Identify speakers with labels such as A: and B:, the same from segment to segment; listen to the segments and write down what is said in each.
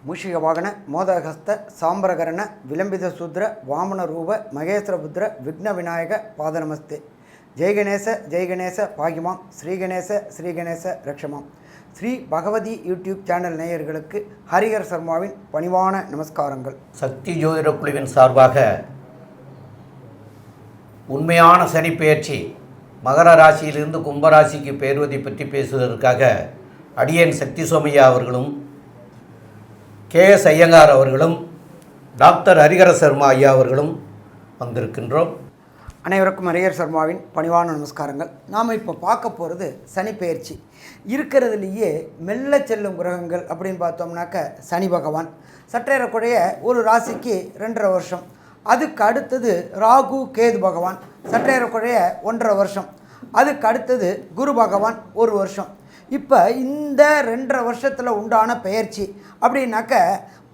A: ಮೂಷಿಕ ವಾಹನ ಮೋದಹಸ್ತ ಸಾಂಬ್ರಕರಣ ವಿಲಂಬಿತ ಶೂದ್ರ ವಾಮನ ರೂಪ ಮಹೇಶ್ವರಪುತ್ರ ವಿಘ್ನ ವಿನಾಯಕ ಪಾದನಮಸ್ತೆ. ஜெய் கணேச பாகிமாம், ஸ்ரீ கணேச ரக்ஷமாம். ஸ்ரீ பகவதி யூடியூப் சேனல் நேயர்களுக்கு ஹரிஹர் சர்மாவின் பணிவான நமஸ்காரங்கள்.
B: சக்தி ஜோதிட குழுவின் சார்பாக உண்மையான சனி பெயர்ச்சி மகர ராசியிலிருந்து கும்பராசிக்கு பெயர்வதை பற்றி பேசுவதற்காக அடியேன் சக்தி சோமையா அவர்களும் KS ஐயங்கார் அவர்களும் டாக்டர் ஹரிஹர சர்மா ஐயா அவர்களும் வந்திருக்கின்றோம்.
A: அனைவருக்கும் ஹரிஹர் சர்மாவின் பணிவான நமஸ்காரங்கள். நாம் இப்போ பார்க்க போகிறது சனி பெயர்ச்சி. இருக்கிறதுலேயே மெல்ல செல்லும் கிரகங்கள் அப்படின்னு பார்த்தோம்னாக்க சனி பகவான் சற்றேறக்குறைய ஒரு ராசிக்கு 2.5 வருஷம். அதுக்கு அடுத்தது ராகு கேது பகவான் சற்றேறக்குறைய 1.5 வருஷம். அதுக்கு அடுத்தது குரு பகவான் 1 வருஷம். இப்போ இந்த 2.5 வருஷத்தில் உண்டான பெயர்ச்சி அப்படின்னாக்க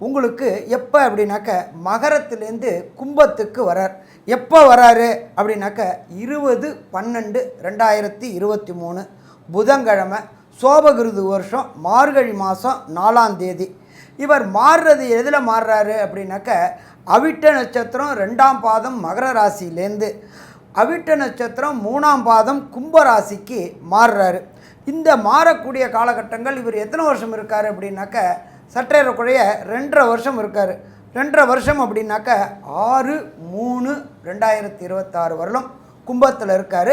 A: உங்களுக்கு எப்போ அப்படின்னாக்க மகரத்துலேருந்து கும்பத்துக்கு வரார். எப்போ வராரு அப்படின்னாக்க 20/12/2023 புதன்கிழமை சோபகிருது வருஷம் மார்கழி மாதம் 4ஆம் தேதி. இவர் மாறுறது எதில் மாறுறாரு அப்படின்னாக்க அவிட்ட நட்சத்திரம் 2ஆம் பாதம் மகர ராசியிலேருந்து அவிட்ட நட்சத்திரம் 3ஆம் பாதம் கும்பராசிக்கு மாறுறாரு. இந்த மாறக்கூடிய காலகட்டங்கள் இவர் எத்தனை வருஷம் இருக்கார் அப்படின்னாக்க சற்றேறக்குறைய 2.5 வருஷம் இருக்கார். 2.5 வருஷம் அப்படின்னாக்க 6/3/2026 வருடம் கும்பத்தில் இருக்கார்.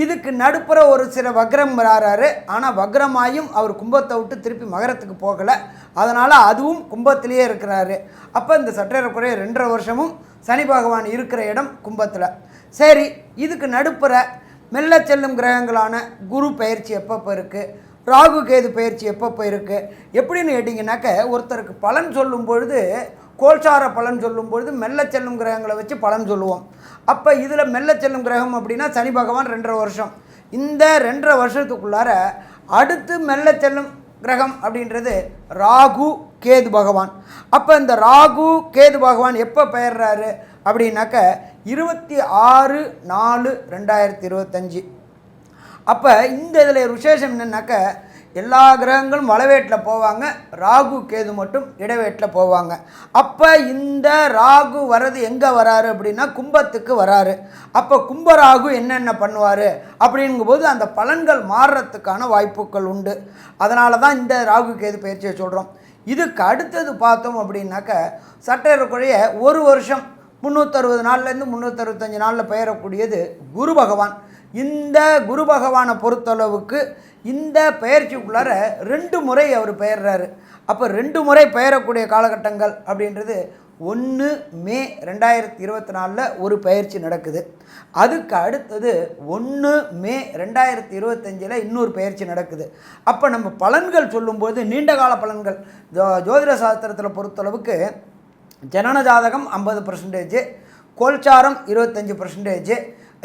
A: இதுக்கு நடுப்புற ஒரு சில வக்ரம் வராரு. ஆனால் வக்ரமாயும் அவர் கும்பத்தை விட்டு திருப்பி மகரத்துக்கு போகலை. அதனால் அதுவும் கும்பத்திலேயே இருக்கிறாரு. அப்போ இந்த சற்றேறக்குறைய 2.5 வருஷமும் சனி பகவான் இருக்கிற இடம் கும்பத்தில். சரி, இதுக்கு நடுப்புற மெல்ல செல்லும் கிரகங்களான குரு பயிற்சி எப்பப்போ இருக்குது, ராகு கேது பயிற்சி எப்பப்போ இருக்குது எப்படின்னு கேட்டிங்கனாக்க ஒருத்தருக்கு பலன் சொல்லும் பொழுது கோல்சார பலன் சொல்லும் பொழுது மெல்ல செல்லும் கிரகங்களை வச்சு பலன் சொல்லுவோம். அப்போ இதில் மெல்ல செல்லும் கிரகம் அப்படின்னா சனி பகவான் 2.5 வருஷம். இந்த 2.5 வருஷத்துக்குள்ளார அடுத்து மெல்ல செல்லும் கிரகம் அப்படின்றது ராகு கேது பகவான். அப்போ இந்த ராகு கேது பகவான் எப்போ பெயர்றாரு அப்படின்னாக்க 26/4/2025. அப்போ இந்த இதில் விசேஷம் என்னன்னாக்க எல்லா கிரகங்களும் வளவேட்டில் போவாங்க, ராகு கேது மட்டும் இடவேட்டில் போவாங்க. அப்போ இந்த ராகு வர்றது எங்கே வராரு அப்படின்னா கும்பத்துக்கு வராரு. அப்போ கும்பராகு என்னென்ன பண்ணுவார் அப்படிங்கும்போது அந்த பலன்கள் மாறுறதுக்கான வாய்ப்புகள் உண்டு. அதனால தான் இந்த ராகு கேது பயிற்சியை சொல்கிறோம். இதுக்கு அடுத்தது பார்த்தோம் அப்படின்னாக்க சற்றேறக்குறைய 1 வருஷம் 360 நாள்லேருந்து 365 நாளில் பெயரக்கூடியது குரு பகவான். இந்த குரு பகவானை பொறுத்தளவுக்கு இந்த பெயர்ச்சிக்குள்ளார 2 முறை அவர் பெயர்றாரு. அப்போ 2 முறை பெயரக்கூடிய காலகட்டங்கள் அப்படின்றது 1 மே 2024 ஒரு பயிற்சி நடக்குது. அதுக்கு அடுத்தது 1 மே 2025 இன்னொரு பயிற்சி நடக்குது. அப்போ நம்ம பலன்கள் சொல்லும்போது நீண்டகால பலன்கள் ஜோதிட சாஸ்திரத்தில் பொறுத்தளவுக்கு ஜனன ஜாதகம் 50%, கோல்சாரம் 25%,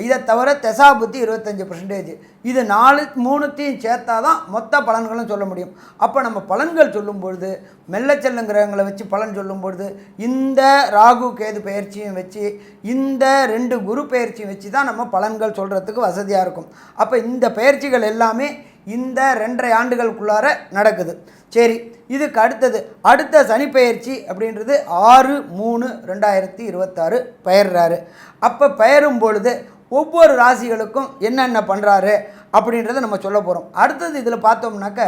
A: இதை தவிர தசாபுத்தி 25%. இது 3த்தையும் சேர்த்தா தான் மொத்த பலன்களும் சொல்ல முடியும். அப்போ நம்ம பலன்கள் சொல்லும்பொழுது மெல்ல செல்லும் கிரகங்களை வச்சு பலன் சொல்லும்பொழுது இந்த ராகு கேது பயிற்சியும் வச்சு இந்த 2 குரு பயிற்சியும் வச்சு தான் நம்ம பலன்கள் சொல்கிறதுக்கு வசதியாக இருக்கும். அப்போ இந்த பயிற்சிகள் எல்லாமே இந்த 2.5 ஆண்டுகளுக்குள்ளார நடக்குது. சரி, இதுக்கு அடுத்த சனி பெயர்ச்சி அப்படின்றது 6/3/2026 பெயர்றாரு. அப்போ பெயரும் பொழுது ஒவ்வொரு ராசிகளுக்கும் என்னென்ன பண்ணுறாரு அப்படின்றத நம்ம சொல்ல போகிறோம். அடுத்தது இதில் பார்த்தோம்னாக்க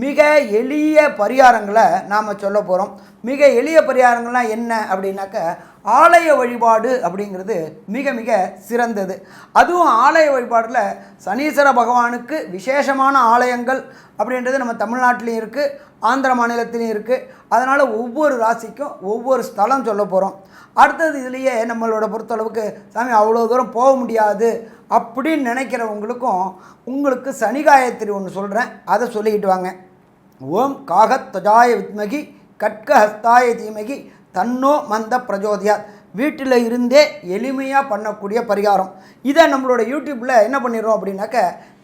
A: மிக எளிய பரிகாரங்களை நாம் சொல்ல போகிறோம். மிக எளிய பரிகாரங்கள்லாம் என்ன அப்படின்னாக்க ஆலய வழிபாடு அப்படிங்கிறது மிக மிக சிறந்தது. அதுவும் ஆலய வழிபாடில் சனீஸ்வர பகவானுக்கு விசேஷமான ஆலயங்கள் அப்படின்றது நம்ம தமிழ்நாட்டிலையும் இருக்குது, ஆந்திர மாநிலத்திலையும் இருக்குது. அதனால் ஒவ்வொரு ராசிக்கும் ஒவ்வொரு ஸ்தலம் சொல்ல போகிறோம். அடுத்தது இதுலேயே நம்மளோட பொறுத்தளவுக்கு சாமி அவ்வளோ தூரம் போக முடியாது அப்படின்னு நினைக்கிறவங்களுக்கும் உங்களுக்கு சனி காயத்ரி ஒன்று சொல்கிறேன், அதை சொல்லிக்கிட்டு வாங்க. ஓம் காகத்வஜாய வித்மகி கட்க ஹஸ்தாய தீமகி தன்னோ மந்த பிரஜோதியாத். வீட்டில் இருந்தே எளிமையாக பண்ணக்கூடிய பரிகாரம். இதை நம்மளோட யூடியூப்பில் என்ன பண்ணிடுறோம் அப்படின்னாக்க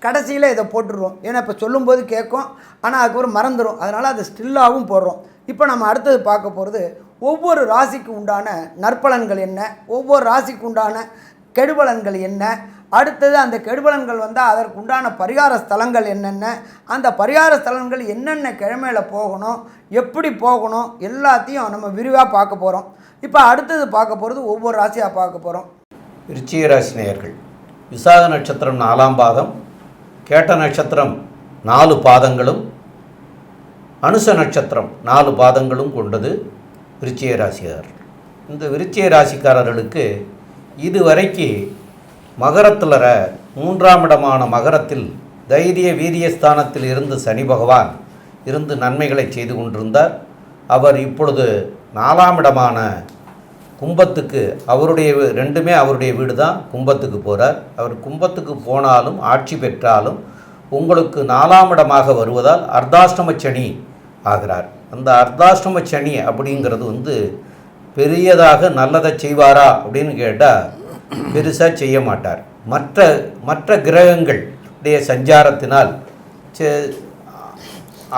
A: கடைசியில் இதை போட்டுடுறோம். ஏன்னா இப்போ சொல்லும்போது கேட்கும், ஆனால் அதுக்கப்புறம் மறந்துடும். அதனால் அது ஸ்டில்லாகவும் போடுறோம். இப்போ நம்ம அடுத்தது பார்க்க போகிறது ஒவ்வொரு ராசிக்கு உண்டான நற்பலன்கள் என்ன, ஒவ்வொரு ராசிக்கு உண்டான கெடுபலன்கள் என்ன, அடுத்தது அந்த கெடுபலன்கள் வந்தால் அதற்குண்டான பரிகார ஸ்தலங்கள் என்னென்ன, அந்த பரிகார ஸ்தலங்கள் என்னென்ன கிழமையில் போகணும், எப்படி போகணும், எல்லாத்தையும் நம்ம விரிவாக பார்க்க போகிறோம். இப்போ அடுத்தது பார்க்க போகிறது ஒவ்வொரு ராசியாக பார்க்க போகிறோம்.
B: விருச்சிக ராசி நேயர்கள், விசாக நட்சத்திரம் 4ஆம் பாதம், கேட்ட நட்சத்திரம் 4 பாதங்களும், அனுச நட்சத்திரம் 4 பாதங்களும் கொண்டது விருச்சிக ராசிக்காரர். இந்த விருச்சிக ராசிக்காரர்களுக்கு இதுவரைக்கு மகரத்தில் 3ஆம் இடமான மகரத்தில் தைரிய வீரியஸ்தானத்தில் இருந்து சனி பகவான் இருந்து நன்மைகளை செய்து கொண்டிருந்தார். அவர் இப்பொழுது 4ஆம் இடமான கும்பத்துக்கு, அவருடைய ரெண்டுமே அவருடைய வீடு தான், கும்பத்துக்கு போகிறார். அவர் கும்பத்துக்கு போனாலும் ஆட்சி பெற்றாலும் உங்களுக்கு 4ஆம் இடமாக வருவதால் அர்த்தாஷ்டம சனி ஆகிறார். அந்த அர்த்தாஷ்டம சனி அப்படிங்கிறது பெரியதாக நல்லதை செய்வாரா அப்படின்னு கேட்டால் பெருசாக செய்ய மாட்டார். மற்ற கிரகங்களுடைய சஞ்சாரத்தினால்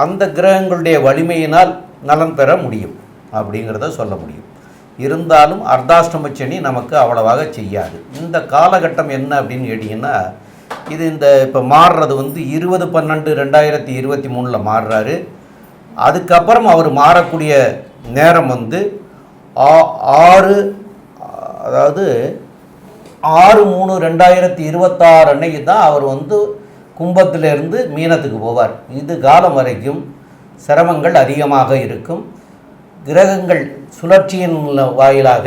B: அந்த கிரகங்களுடைய வலிமையினால் நலன் பெற முடியும் அப்படிங்கிறத சொல்ல முடியும். இருந்தாலும் அர்த்தாஷ்டம சனி நமக்கு அவ்வளவாக செய்யாது. இந்த காலகட்டம் என்ன அப்படின்னு கேட்டிங்கன்னா, இது இப்போ மாறுறது 20/12/2023 மாறுறாரு. அதுக்கப்புறம் அவர் மாறக்கூடிய நேரம் 6/3/2026 அன்னைக்கு தான் அவர் கும்பத்திலிருந்து மீனத்துக்கு போவார். இது காலம் வரைக்கும் சிரமங்கள் அதிகமாக இருக்கும். கிரகங்கள் சுழற்சியின் வாயிலாக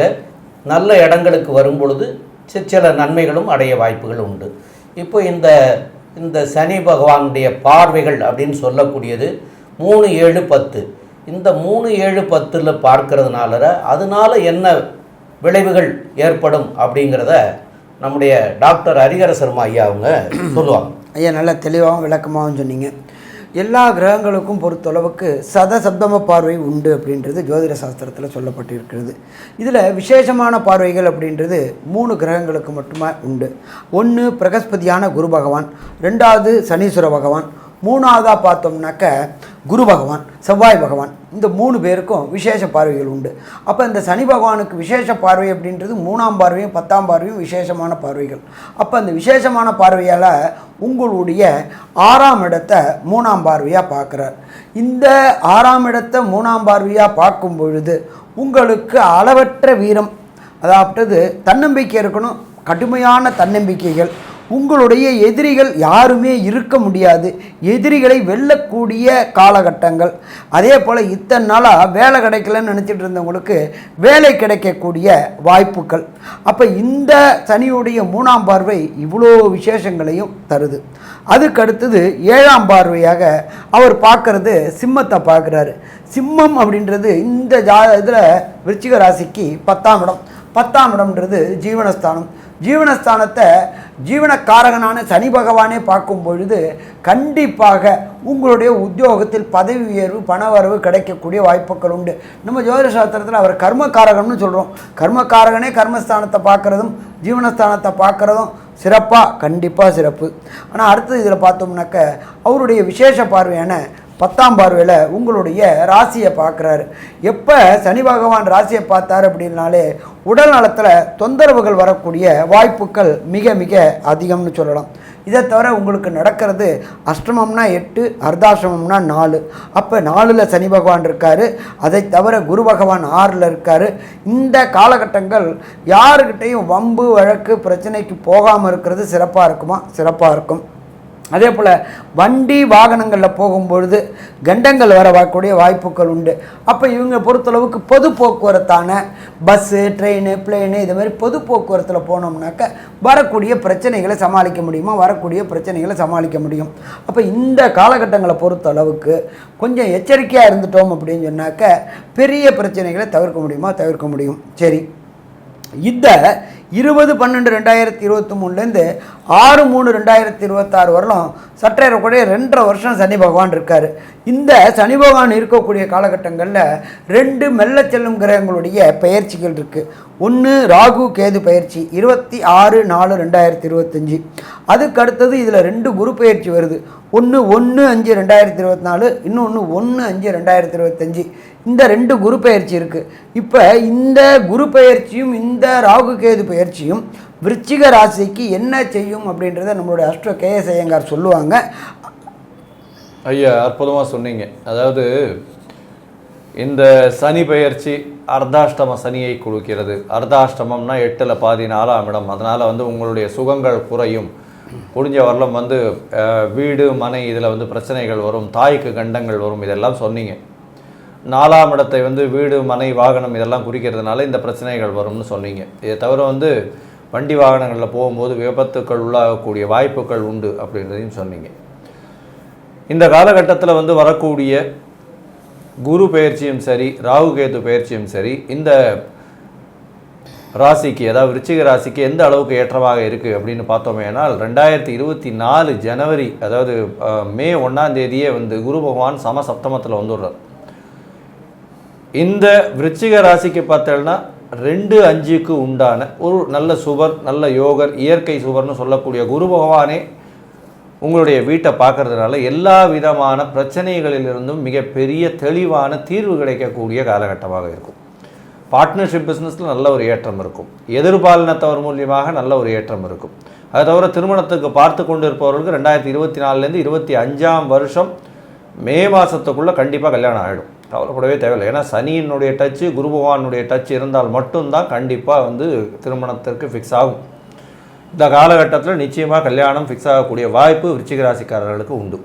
B: நல்ல இடங்களுக்கு வரும் பொழுது சில நன்மைகளும் அடைய வாய்ப்புகள் உண்டு. இப்போ இந்த சனி பகவானுடைய பார்வைகள் அப்படின்னு சொல்லக்கூடியது 3, 7, 10. இந்த 3, 7, 10 பார்க்கறதுனால அதனால என்ன விளைவுகள் ஏற்படும் அப்படிங்கிறத நம்முடைய டாக்டர் ஹரிஹர சர்மா ஐயா அவங்க சொல்லுவாங்க.
A: ஐயா நல்லா தெளிவாகவும் விளக்கமாகவும் சொன்னீங்க. எல்லா கிரகங்களுக்கும் பொறுத்தளவுக்கு சதசப்தம பார்வை உண்டு அப்படின்றது ஜோதிட சாஸ்திரத்தில் சொல்லப்பட்டிருக்கிறது. இதில் விசேஷமான பார்வைகள் அப்படின்றது 3 கிரகங்களுக்கு மட்டுமே உண்டு. 1 பிரகஸ்பதியான குரு பகவான், 2வது சனீஸ்வர பகவான், 3வதாக பார்த்தோம்னாக்க குரு பகவான், செவ்வாய் பகவான். இந்த 3 பேருக்கும் விசேஷ பார்வைகள் உண்டு. அப்போ இந்த சனி பகவானுக்கு விசேஷ பார்வை அப்படின்றது 3ஆம் பார்வையும் 10ஆம் பார்வையும் விசேஷமான பார்வைகள். அப்போ அந்த விசேஷமான பார்வையால் உங்களுடைய 6ஆம் இடத்தை 3ஆம் பார்வையாக பார்க்குறார். இந்த 6ஆம் இடத்தை 3ஆம் பார்வையாக பார்க்கும் பொழுது உங்களுக்கு அளவற்ற வீரம், அதாவது தன்னம்பிக்கை இருக்கணும், கடுமையான தன்னம்பிக்கைகள். உங்களுடைய எதிரிகள் யாருமே இருக்க முடியாது, எதிரிகளை வெல்லக்கூடிய காலகட்டங்கள். அதே போல் இத்தனை நாளாக வேலை கிடைக்கலன்னு நினச்சிட்டு இருந்தவங்களுக்கு வேலை கிடைக்கக்கூடிய வாய்ப்புகள். அப்போ இந்த சனியுடைய 3ஆம் பார்வை இவ்வளோ விசேஷங்களையும் தருது. அதுக்கடுத்தது 7ஆம் பார்வையாக அவர் பார்க்குறது சிம்மத்தை பார்க்குறாரு. சிம்மம் அப்படின்றது இந்த இதில் விருச்சிக ராசிக்கு 10ஆம் இடம். 10ஆம் இடம்ன்றது ஜீவனஸ்தானம். ஜீவனஸ்தானத்தை ஜீவனக்காரகனான சனி பகவானே பார்க்கும் பொழுது கண்டிப்பாக உங்களுடைய உத்தியோகத்தில் பதவி உயர்வு, பணவரவு கிடைக்கக்கூடிய வாய்ப்புகள் உண்டு. நம்ம ஜோதிட சாஸ்திரத்தில் அவர் கர்மக்காரகம்னு சொல்கிறோம். கர்மக்காரகனே கர்மஸ்தானத்தை பார்க்குறதும் ஜீவனஸ்தானத்தை பார்க்குறதும் சிறப்பாக, கண்டிப்பாக சிறப்பு. ஆனால் அடுத்தது இதில் பார்த்தோம்னாக்க அவருடைய விசேஷ பார்வையான 10ஆம் பார்வையில் உங்களுடைய ராசியை பார்க்குறாரு. எப்போ சனி பகவான் ராசியை பார்த்தார் அப்படின்னாலே உடல் நலத்தில் தொந்தரவுகள் வரக்கூடிய வாய்ப்புகள் மிக மிக அதிகம்னு சொல்லலாம். இதை தவிர உங்களுக்கு நடக்கிறது அஷ்டமம்னா 8, அர்த்தாஷ்டமம்னா 4. அப்போ 4ல் சனி பகவான் இருக்கார். அதை தவிர குரு பகவான் 6ல் இருக்கார். இந்த காலகட்டங்கள் யாருக்கிட்டையும் வம்பு வழக்கு பிரச்சனைக்கு போகாமல் இருக்கிறது சிறப்பாக இருக்குமா? சிறப்பாக இருக்கும். அதே போல் வண்டி வாகனங்களில் போகும்பொழுது கண்டங்கள் வரக்கூடிய வாய்ப்புகள் உண்டு. அப்போ இவங்க பொறுத்தளவுக்கு பொது போக்குவரத்தான பஸ்ஸு, ட்ரெயின், பிளேனு இது மாதிரி பொது போக்குவரத்தில் போனோம்னாக்க வரக்கூடிய பிரச்சனைகளை சமாளிக்க முடியுமா? வரக்கூடிய பிரச்சனைகளை சமாளிக்க முடியும். அப்போ இந்த காலகட்டங்களை பொறுத்தளவுக்கு கொஞ்சம் எச்சரிக்கையாக இருந்துட்டோம் அப்படின்னு சொன்னாக்க பெரிய பிரச்சனைகளை தவிர்க்க முடியுமா? தவிர்க்க முடியும். சரி, இந்த 20/12/2023 6/3/2026 வரலாம் சற்றேறக்கூடிய 2.5 வருஷம் சனி பகவான் இருக்கார். இந்த சனி பகவான் இருக்கக்கூடிய காலகட்டங்களில் 2 மெல்ல செல்லும் கிரகங்களுடைய பெயர்ச்சிகள் இருக்குது. 1 ராகு கேது பயிற்சி 26/4/2025. அதுக்கு அடுத்தது இதில் 2 குரு பயிற்சி வருது. ஒன்று 1/5/2024, இன்னொன்று 1/5/2025. இந்த 2 குரு பெயர்ச்சி இருக்குது. இப்போ இந்த குரு பெயர்ச்சியும் இந்த ராகு கேது பெயர்ச்சியும் விருச்சிக ராசிக்கு என்ன செய்யும் அப்படின்றத நம்மளுடைய அஸ்ட்ரோ கேஎஸ் ஐயங்கார் சொல்லுவாங்க.
C: ஐயா அற்புதமாக சொன்னீங்க. அதாவது இந்த சனி பெயர்ச்சி அர்த்தாஷ்டம சனியை கொடுக்கிறது. அர்த்தாஷ்டமம்னா 8ல் பாதி 4ஆம் இடம். அதனால் உங்களுடைய சுகங்கள் குறையும். முடிஞ்ச வரலும் வீடு மனை இதில் பிரச்சனைகள் வரும், தாய்க்கு கண்டங்கள் வரும், இதெல்லாம் சொன்னீங்க. 4ஆம் இடத்தை வீடு மனை வாகனம் இதெல்லாம் குறிக்கிறதுனால இந்த பிரச்சனைகள் வரும்னு சொன்னீங்க. இதை தவிர வண்டி வாகனங்களில் போகும்போது விபத்துக்கள் உள்ளாகக்கூடிய வாய்ப்புகள் உண்டு அப்படின்றதையும் சொன்னீங்க. இந்த காலகட்டத்தில் வரக்கூடிய குரு பெயர்ச்சியும் சரி, ராகு கேது பெயர்ச்சியும் சரி, இந்த ராசிக்கு அதாவது விருச்சிக ராசிக்கு எந்த அளவுக்கு ஏற்றமாக இருக்குது அப்படின்னு பார்த்தோமேனால் 2024 ஜனவரி அதாவது மே 1ஆம் தேதியே குரு பகவான் சமசப்தமத்தில் வந்துடுறார். இந்த விருச்சிக ராசிக்கு பார்த்தோம்னா 2-5க்கு உண்டான ஒரு நல்ல சுபர், நல்ல யோகர், இயற்கை சுபர்னு சொல்லக்கூடிய குரு பகவானே உங்களுடைய வீட்டை பார்க்கறதுனால எல்லா விதமான பிரச்சனைகளிலிருந்தும் மிகப்பெரிய தெளிவான தீர்வு கிடைக்கக்கூடிய காலகட்டமாக இருக்கும். பார்ட்னர்ஷிப் பிஸ்னஸில் நல்ல ஒரு ஏற்றம் இருக்கும். எதிர்பாலினத்தவர் மூலியமாக நல்ல ஒரு ஏற்றம் இருக்கும். அதை தவிர திருமணத்துக்கு பார்த்து கொண்டு இருப்பவர்களுக்கு 2024லேருந்து 25ஆம் வருஷம் மே மாதத்துக்குள்ளே கண்டிப்பாக கல்யாணம் ஆகிடும். கவலைப்படவே தேவையில்லை. ஏன்னா சனியினுடைய டச்சு, குரு பகவானுடைய டச் இருந்தால் மட்டும்தான் கண்டிப்பாக திருமணத்திற்கு ஃபிக்ஸ் ஆகும். இந்த காலகட்டத்தில் நிச்சயமாக கல்யாணம் ஃபிக்ஸ் ஆகக்கூடிய வாய்ப்பு விருச்சிக ராசிக்காரர்களுக்கு உண்டு.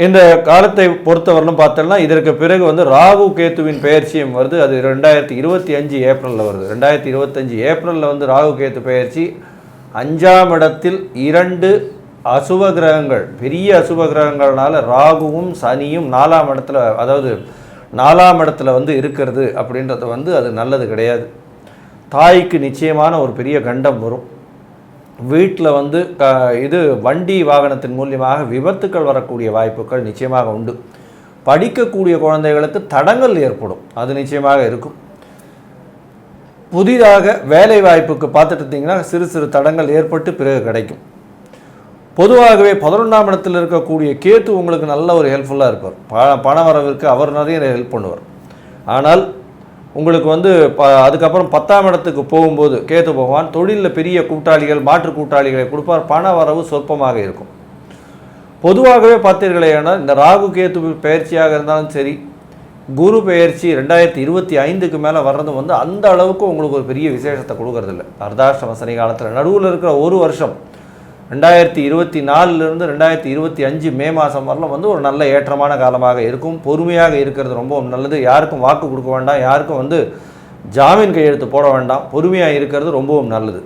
C: இந்த காலத்தை பொறுத்தவரையிலும் பார்த்தோம்னா இதற்கு பிறகு ராகு கேத்துவின் பெயர்ச்சியும் வருது. அது 2025 ஏப்ரலில் வருது. 2025 ஏப்ரலில் ராகு கேத்து பெயர்ச்சி 5ஆம் இடத்தில் 2 அசுப கிரகங்கள், பெரிய அசுப கிரகங்கள்னால ராகுவும் சனியும் 4ஆம் இடத்துல, அதாவது 4ஆம் இடத்துல இருக்கிறது அப்படின்றது அது நல்லது கிடையாது. தாய்க்கு நிச்சயமான ஒரு பெரிய கண்டம் வரும். வீட்டில் இது வண்டி வாகனத்தின் மூலியமாக விபத்துக்கள் வரக்கூடிய வாய்ப்புகள் நிச்சயமாக உண்டு. படிக்கக்கூடிய குழந்தைகளுக்கு தடங்கள் ஏற்படும், அது நிச்சயமாக இருக்கும். புதிதாக வேலை வாய்ப்புக்கு பார்த்துட்டு இருந்தீங்கன்னா சிறு சிறு தடங்கள் ஏற்பட்டு பிறகு கிடைக்கும். பொதுவாகவே 11ஆம் இடத்தில் இருக்கக்கூடிய கேத்து உங்களுக்கு நல்ல ஒரு ஹெல்ப்ஃபுல்லாக இருப்பார். பண வரவிற்கு அவர் நிறைய ஹெல்ப் பண்ணுவார். ஆனால் உங்களுக்கு அதுக்கப்புறம் 10ஆம் இடத்துக்கு போகும்போது கேத்து பகவான் தொழிலில் பெரிய கூட்டாளிகள், மாற்று கூட்டாளிகளை கொடுப்பார். பண வரவு சொற்பமாக இருக்கும். பொதுவாகவே பார்த்தீர்களேனால் இந்த ராகு கேத்து பெயர்ச்சியாக இருந்தாலும் சரி, குரு பெயர்ச்சி 2025க்கு மேலே வர்றது அந்த அளவுக்கு உங்களுக்கு ஒரு பெரிய விசேஷத்தை கொடுக்கறதில்ல. அர்த்தாஷ்டம சனி காலத்தில் நடுவில் இருக்கிற ஒரு வருஷம் 2024லேருந்து 2025 மே மாதம் வரலாம் ஒரு நல்ல ஏற்றமான காலமாக இருக்கும். பொறுமையாக இருக்கிறது ரொம்ப நல்லது. யாருக்கும் வாக்கு கொடுக்க வேண்டாம், யாருக்கும் ஜாமீன் கையெழுத்து போட வேண்டாம். பொறுமையாக இருக்கிறது ரொம்பவும் நல்லது.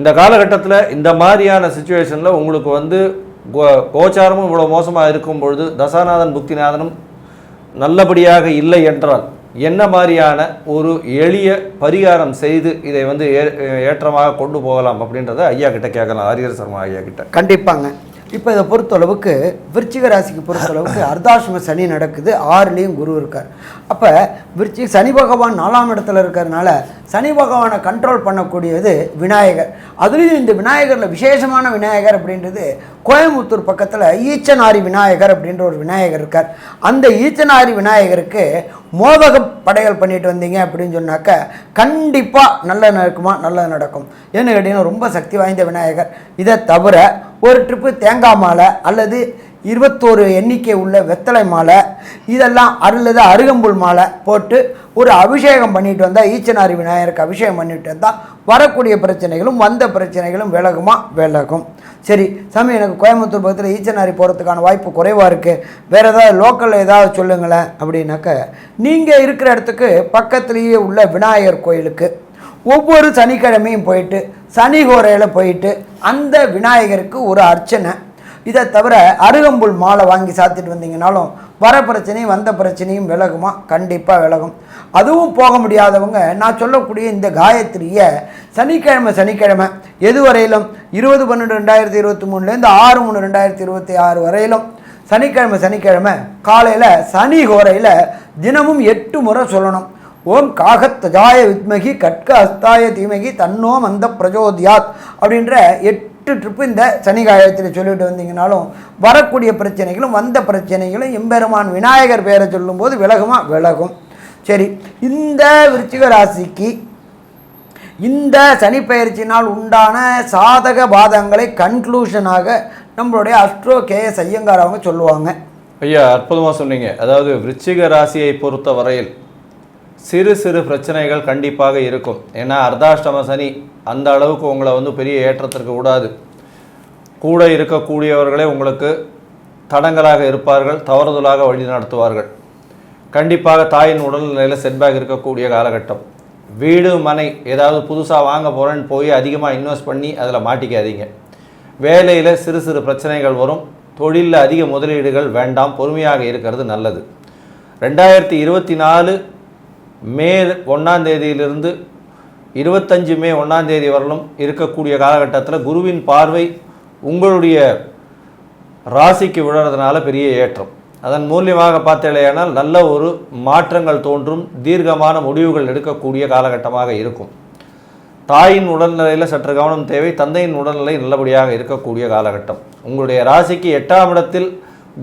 C: இந்த காலகட்டத்தில் இந்த மாதிரியான சுச்சுவேஷனில் உங்களுக்கு கோச்சாரமும் இவ்வளோ மோசமாக இருக்கும் பொழுது தசாநாதன் புக்திநாதனும் நல்லபடியாக இல்லை என்றால் என்ன மாதிரியான ஒரு எளிய பரிகாரம் செய்து இதை ஏற்றமாக கொண்டு போகலாம் அப்படின்றத ஐயா கிட்ட கேட்கலாம். ஹரிஹர சர்மா ஐயா கிட்ட.
A: கண்டிப்பாங்க. இப்போ இதை பொறுத்தளவுக்கு விருச்சிக ராசிக்கு பொறுத்தளவுக்கு அர்த்தாஷ்டம சனி நடக்குது, 6லேயும் குரு இருக்கார். அப்போ சனி பகவான் 4ஆம் இடத்துல இருக்கிறதுனால சனி பகவானை கண்ட்ரோல் பண்ணக்கூடியது விநாயகர். அதுலேயும் இந்த விநாயகரில் விசேஷமான விநாயகர் அப்படின்றது கோயம்புத்தூர் பக்கத்தில் ஈச்சனாரி விநாயகர் அப்படின்ற ஒரு விநாயகர் இருக்கார். அந்த ஈச்சனாரி விநாயகருக்கு மோதக படையல் பண்ணிட்டு வந்தீங்க அப்படின்னு சொன்னாக்க கண்டிப்பாக நல்லது நடக்குமா? நல்லது நடக்கும். ஏன்னு கேட்டிங்கன்னா ரொம்ப சக்தி வாய்ந்த விநாயகர். இதை தவிர ஒரு ட்ரிப்பு தேங்காய் மாலை அல்லது 21 எண்ணிக்கை உள்ள வெத்தலை மாலை இதெல்லாம் அல்லது அருகம்புல் மாலை போட்டு ஒரு அபிஷேகம் பண்ணிட்டு வந்தால், ஈச்சனாரி விநாயகருக்கு அபிஷேகம் பண்ணிட்டு வந்தால் வரக்கூடிய பிரச்சனைகளும் வந்த பிரச்சனைகளும் விலகுமா? விலகும். சரி சாமி, எனக்கு கோயம்புத்தூர் பக்கத்தில் ஈச்சனாரி போகிறதுக்கான வாய்ப்பு குறைவாக இருக்குது, வேறு ஏதாவது லோக்கலில் ஏதாவது சொல்லுங்களேன் அப்படின்னாக்க, நீங்கள் இருக்கிற இடத்துக்கு பக்கத்துலேயே உள்ள விநாயகர் கோயிலுக்கு ஒவ்வொரு சனிக்கிழமையும் போயிட்டு சனி கோரையில் போயிட்டு அந்த விநாயகருக்கு ஒரு அர்ச்சனை, இதை தவிர அருகம்புல் மாலை வாங்கி சாத்திட்டு வந்தீங்கனாலும் வர பிரச்சனையும் வந்த பிரச்சனையும் விலகுமா? கண்டிப்பாக விலகும். அதுவும் போக முடியாதவங்க நான் சொல்லக்கூடிய இந்த காயத்ரியை சனிக்கிழமை எதுவரையிலும் 20/12/2023லேருந்து 6/3/2026 வரையிலும் சனிக்கிழமை காலையில் சனி கோரையில் தினமும் 8 முறை சொல்லணும். ஓம் காகத்தஜாய வித்மகி கட்க அஸ்தாய தீமகி தன்னோ மந்த பிரஜோதியாத் அப்படின்ற 8 ட்ரிப்பு இந்த சனி காயத்தில் சொல்லிட்டு வந்தீங்கனாலும் வரக்கூடிய பிரச்சனைகளும் வந்த பிரச்சனைகளும் எம்பெருமான் விநாயகர் பேரை சொல்லும்போது விலகுமா? விலகும். சரி, இந்த விருச்சிக ராசிக்கு இந்த சனி பெயர்ச்சியினால் உண்டான சாதக பாதங்களை கன்க்ளூஷனாக நம்மளுடைய அஸ்ட்ரோ கேஎஸ் ஐயங்கார் அவங்க சொல்லுவாங்க.
C: ஐயா அற்புதமாக சொன்னீங்க. அதாவது விருச்சிக ராசியை பொறுத்த வரையில் சிறு சிறு பிரச்சனைகள் கண்டிப்பாக இருக்கும். ஏன்னா அர்த்தாஷ்டம சனி அந்த அளவுக்கு உங்களை வந்து பெரிய ஏற்றத்திற்கு விடாது. கூட இருக்கக்கூடியவர்களே உங்களுக்கு தடங்களாக இருப்பார்கள், தவறுதலாக வழி நடத்துவார்கள். கண்டிப்பாக தாயின் உடல்நிலையில் செட்பேக் இருக்கக்கூடிய காலகட்டம். வீடு மனை ஏதாவது புதுசாக வாங்க போகிறேன்னு போய் அதிகமாக இன்வெஸ்ட் பண்ணி அதில் மாட்டிக்காதீங்க. வேலையில் சிறு சிறு பிரச்சனைகள் வரும். தொழிலில் அதிக முதலீடுகள் வேண்டாம், பொறுமையாக இருக்கிறது நல்லது. 2024 மே 1ஆம் தேதியிலிருந்து 25 மே 1ஆம் தேதி வரலும் இருக்கக்கூடிய காலகட்டத்தில் குருவின் பார்வை உங்களுடைய ராசிக்கு விழுறதுனால பெரிய ஏற்றம். அதன் மூலியமாக பார்த்தேனால் நல்ல ஒரு மாற்றங்கள் தோன்றும், தீர்க்கமான முடிவுகள் எடுக்கக்கூடிய காலகட்டமாக இருக்கும். தாயின் உடல்நிலையில் சற்று கவனம் தேவை. தந்தையின் உடல்நிலை நல்லபடியாக இருக்கக்கூடிய காலகட்டம். உங்களுடைய ராசிக்கு 8ஆம் இடத்தில்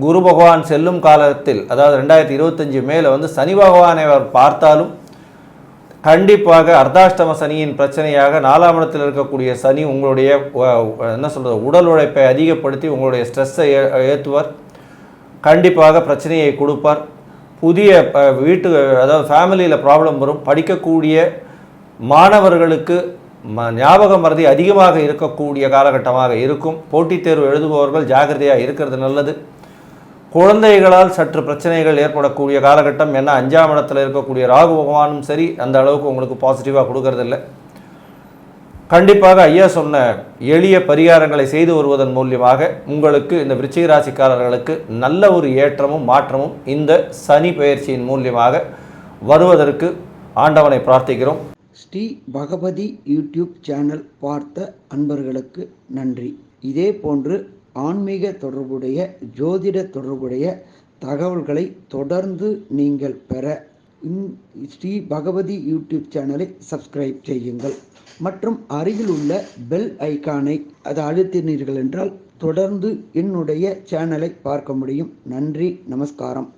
C: குரு பகவான் செல்லும் காலத்தில், அதாவது 2025 மேலே வந்து சனி பகவானை அவர் பார்த்தாலும் கண்டிப்பாக அர்த்தாஷ்டம சனியின் பிரச்சனையாக 4ஆம் இடத்தில் இருக்கக்கூடிய சனி உங்களுடைய என்ன சொல்கிறது உடல் உழைப்பை அதிகப்படுத்தி உங்களுடைய ஸ்ட்ரெஸ்ஸை ஏற்றுவார். கண்டிப்பாக பிரச்சனையை கொடுப்பார். புதிய வீட்டு அதாவது ஃபேமிலியில் ப்ராப்ளம் வரும். படிக்கக்கூடிய மாணவர்களுக்கு ஞாபக மறதி அதிகமாக இருக்கக்கூடிய காலகட்டமாக இருக்கும். போட்டித் தேர்வு எழுதுபவர்கள் ஜாகிரதையாக இருக்கிறது நல்லது. குழந்தைகளால் சற்று பிரச்சனைகள் ஏற்படக்கூடிய காலகட்டம். ஏன்னா 5ஆம் இடத்துல இருக்கக்கூடிய ராகு பகவானும் சரி அந்த அளவுக்கு உங்களுக்கு பாசிட்டிவாக கொடுக்கறதில்லை. கண்டிப்பாக ஐயா சொன்ன எளிய பரிகாரங்களை செய்து வருவதன் மூலியமாக உங்களுக்கு இந்த விருச்சிக ராசிக்காரர்களுக்கு நல்ல ஒரு ஏற்றமும் மாற்றமும் இந்த சனி பெயர்ச்சியின் மூலியமாக வருவதற்கு ஆண்டவனை பிரார்த்திக்கிறோம்.
A: ஸ்ரீ பகவதி யூடியூப் சேனல் பார்த்த அன்பர்களுக்கு நன்றி. இதே போன்று ஆன்மீக தொடர்புடைய ஜோதிட தொடர்புடைய தகவல்களை தொடர்ந்து நீங்கள் பெற ஸ்ரீ பகவதி யூடியூப் சேனலை சப்ஸ்கிரைப் செய்யுங்கள் மற்றும் அருகில் உள்ள பெல் ஐக்கானை அதை அழுத்தினீர்கள் என்றால் தொடர்ந்து என்னுடைய சேனலை பார்க்க முடியும். நன்றி, நமஸ்காரம்.